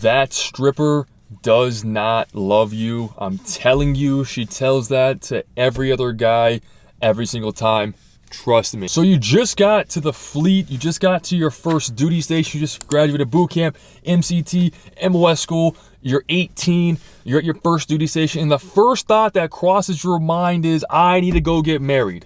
That stripper does not love you. I'm telling you, she tells that to every other guy every single time. Trust me. So you just got to the fleet. You just got to your first duty station. You just graduated boot camp, MCT, MOS school. You're 18. You're at your first duty station. And the first thought that crosses your mind is, I need to go get married.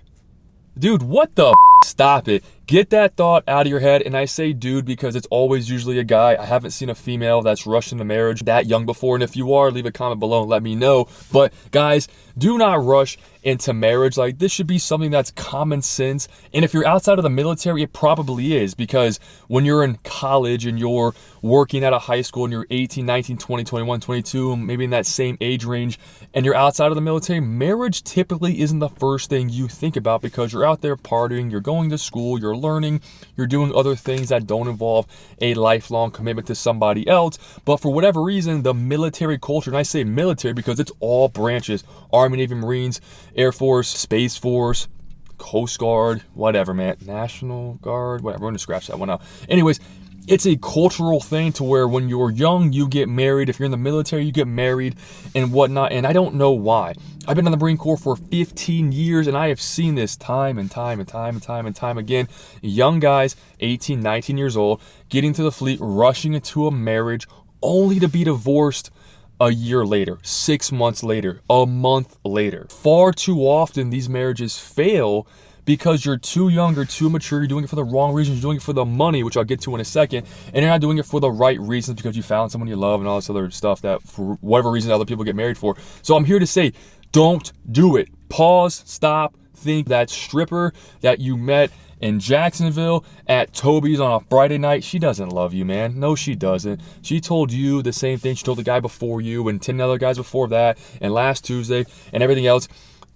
Dude, what the stop it. Get that thought out of your head. And I say dude because it's always usually a guy. I haven't seen a female that's rushed into marriage that young before. And if you are, leave a comment below and let me know. But guys, do not rush into marriage. Like, this should be something that's common sense. And if you're outside of the military, it probably is, because when you're in college and you're working at a high school and you're 18, 19, 20, 21, 22, maybe in that same age range, and you're outside of the military, marriage typically isn't the first thing you think about, because you're out there partying, you're going to school, you're learning, you're doing other things that don't involve a lifelong commitment to somebody else. But for whatever reason, the military culture, and I say military because it's all branches, Army, Navy, Marines, Air Force, Space Force, Coast Guard, whatever, man, National Guard, whatever. I'm gonna scratch that one out. Anyways, it's a cultural thing to where when you're young, you get married. If you're in the military, you get married and whatnot. And I don't know why. I've been in the Marine Corps for 15 years, and I have seen this time and time again. Young guys, 18, 19 years old, getting to the fleet, rushing into a marriage, only to be divorced a year later, 6 months later, a month later. Far too often, these marriages fail because you're too young or too mature. You're doing it for the wrong reasons. You're doing it for the money, which I'll get to in a second. And you're not doing it for the right reasons because you found someone you love and all this other stuff that for whatever reason other people get married for. So I'm here to say, don't do it. Pause, stop, think. That stripper that you met in Jacksonville at Toby's on a Friday night, she doesn't love you, man. No, she doesn't. She told you the same thing she told the guy before you and 10 other guys before that and last Tuesday and everything else.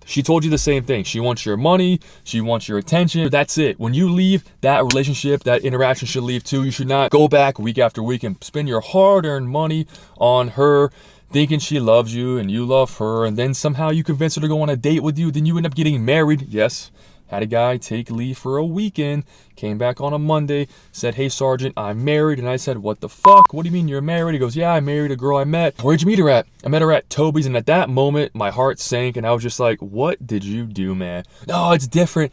She told you the same thing. She wants your money. She wants your attention. That's it. When you leave, that relationship, that interaction should leave too. You should not go back week after week and spend your hard-earned money on her, thinking she loves you and you love her, and then somehow you convince her to go on a date with you. Then you end up getting married. Yes. Had a guy take leave for a weekend, came back on a Monday, said, hey, Sergeant, I'm married. And I said, what the fuck? What do you mean you're married? He goes, yeah, I married a girl I met. Where'd you meet her at? I met her at Toby's. And at that moment, my heart sank. And I was just like, what did you do, man? No, it's different.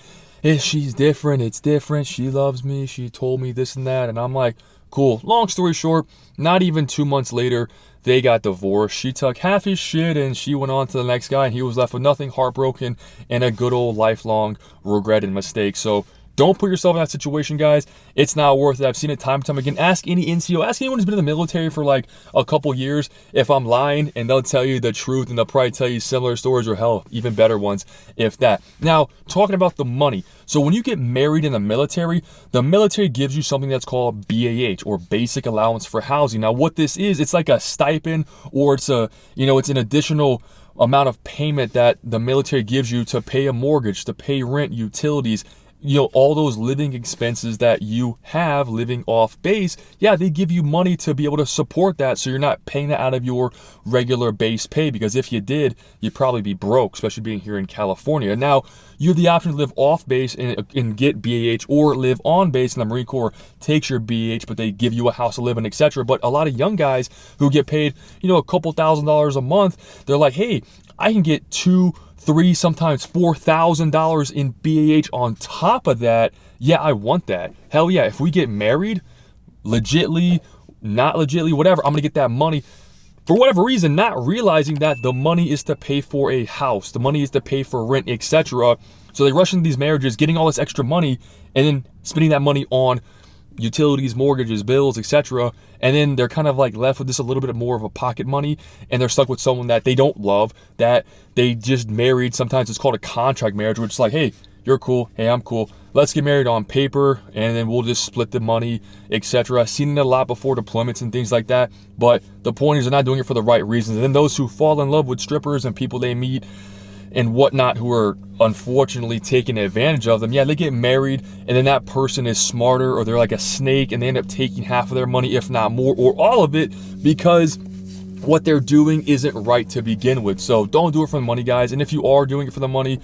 She's different. It's different. She loves me. She told me this and that. And I'm like, cool. Long story short, not even 2 months later, they got divorced. She took half his shit and she went on to the next guy, and he was left with nothing, heartbroken, and a good old lifelong regret and mistake. So don't put yourself in that situation, guys. It's not worth it. I've seen it time and time again. Ask any NCO, ask anyone who's been in the military for like a couple years if I'm lying, and they'll tell you the truth, and they'll probably tell you similar stories, or hell, even better ones, if that. Now, talking about the money. So when you get married in the military gives you something that's called BAH, or Basic Allowance for Housing. Now, what this is, it's like a stipend, or it's it's an additional amount of payment that the military gives you to pay a mortgage, to pay rent, utilities, all those living expenses that you have living off base. Yeah, they give you money to be able to support that, so you're not paying that out of your regular base pay, because if you did, you'd probably be broke, especially being here in California. Now, you have the option to live off base and get BAH, or live on base, and the Marine Corps takes your BAH, but they give you a house to live in, etc. But a lot of young guys who get paid, a couple $1,000s a month, they're like, hey, I can get $2,000, $3,000, sometimes $4,000 in BAH on top of that. Yeah, I want that. Hell yeah, if we get married, legitly, not legitly, whatever, I'm gonna get that money. For whatever reason, not realizing that the money is to pay for a house, the money is to pay for rent, etc. So they rush into these marriages, getting all this extra money, and then spending that money on utilities, mortgages, bills, etc. And then they're kind of like left with just a little bit more of a pocket money, and they're stuck with someone that they don't love, that they just married. Sometimes it's called a contract marriage, which is like, hey, you're cool, hey, I'm cool, let's get married on paper, and then we'll just split the money, etc. I've seen it a lot before deployments and things like that, but the point is they're not doing it for the right reasons. And then those who fall in love with strippers and people they meet and whatnot, who are unfortunately taking advantage of them, yeah, they get married, and then that person is smarter, or they're like a snake, and they end up taking half of their money, if not more, or all of it, because what they're doing isn't right to begin with. So don't do it for the money, guys. And if you are doing it for the money,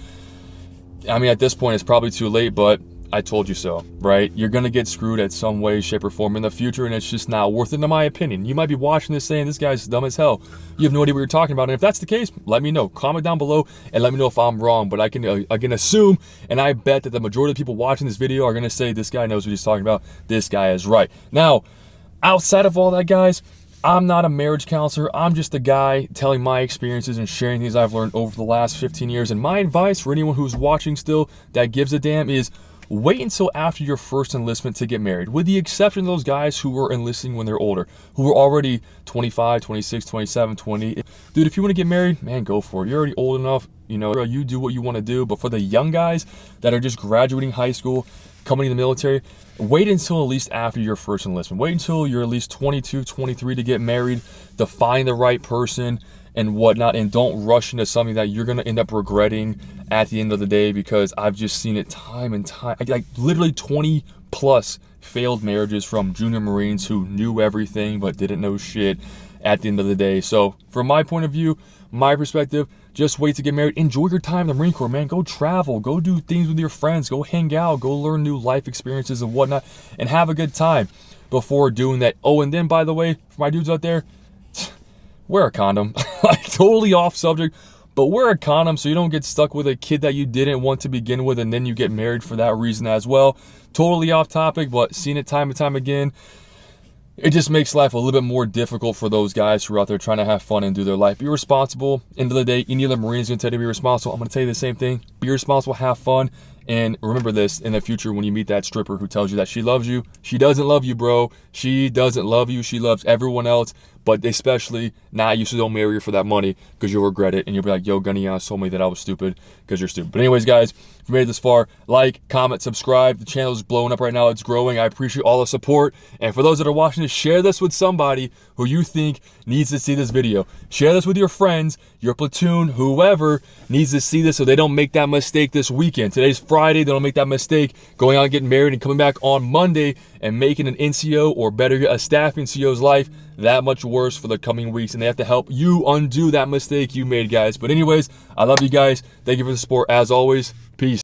I mean, at this point, it's probably too late, but I told you so, right? You're gonna get screwed at some way, shape, or form in the future, and it's just not worth it, in my opinion. You might be watching this saying, this guy's dumb as hell. You have no idea what you're talking about, and if that's the case, let me know. Comment down below and let me know if I'm wrong, but I can assume, and I bet that the majority of the people watching this video are gonna say, this guy knows what he's talking about, this guy is right. Now, outside of all that, guys, I'm not a marriage counselor. I'm just a guy telling my experiences and sharing things I've learned over the last 15 years. And my advice for anyone who's watching still that gives a damn is wait until after your first enlistment to get married, with the exception of those guys who were enlisting when they're older, who were already 25, 26, 27, 20. Dude, if you want to get married, man, go for it. You're already old enough. You know, you do what you want to do. But for the young guys that are just graduating high school, coming in the military, wait until at least after your first enlistment. Wait until you're at least 22, 23 to get married, to find the right person and whatnot, and don't rush into something that you're going to end up regretting at the end of the day, because I've just seen it time and time, like literally 20 plus failed marriages from junior Marines who knew everything but didn't know shit at the end of the day. So from my point of view, my perspective, just wait to get married. Enjoy your time in the Marine Corps, man. Go travel, go do things with your friends, go hang out, go learn new life experiences and whatnot, and have a good time before doing that. Oh, and then, by the way, for my dudes out there, wear a condom. Like, totally off subject, but wear a condom so you don't get stuck with a kid that you didn't want to begin with and then you get married for that reason as well. Totally off topic, but seen it time and time again. It just makes life a little bit more difficult for those guys who are out there trying to have fun and do their life. Be responsible. End of the day, any other Marine is going to tell you to be responsible. I'm going to tell you the same thing. Be responsible, have fun, and remember this in the future when you meet that stripper who tells you that she loves you. She doesn't love you, bro. She doesn't love you. She loves everyone else, but especially now you should don't marry her for that money, because you'll regret it and you'll be like, yo, Gunny told me that I was stupid, because you're stupid. But anyways, guys, if you made it this far, like, comment, subscribe. The channel is blowing up right now. It's growing. I appreciate all the support. And for those that are watching this, share this with somebody who you think needs to see this video. Share this with your friends, your platoon, whoever needs to see this so they don't make that mistake this weekend. Today's Friday. They don't make that mistake going out and getting married and coming back on Monday and making an NCO, or better yet, a staff NCO's life that much worse for the coming weeks, and they have to help you undo that mistake you made, guys. But anyways, I love you guys. Thank you for the support as always. Peace.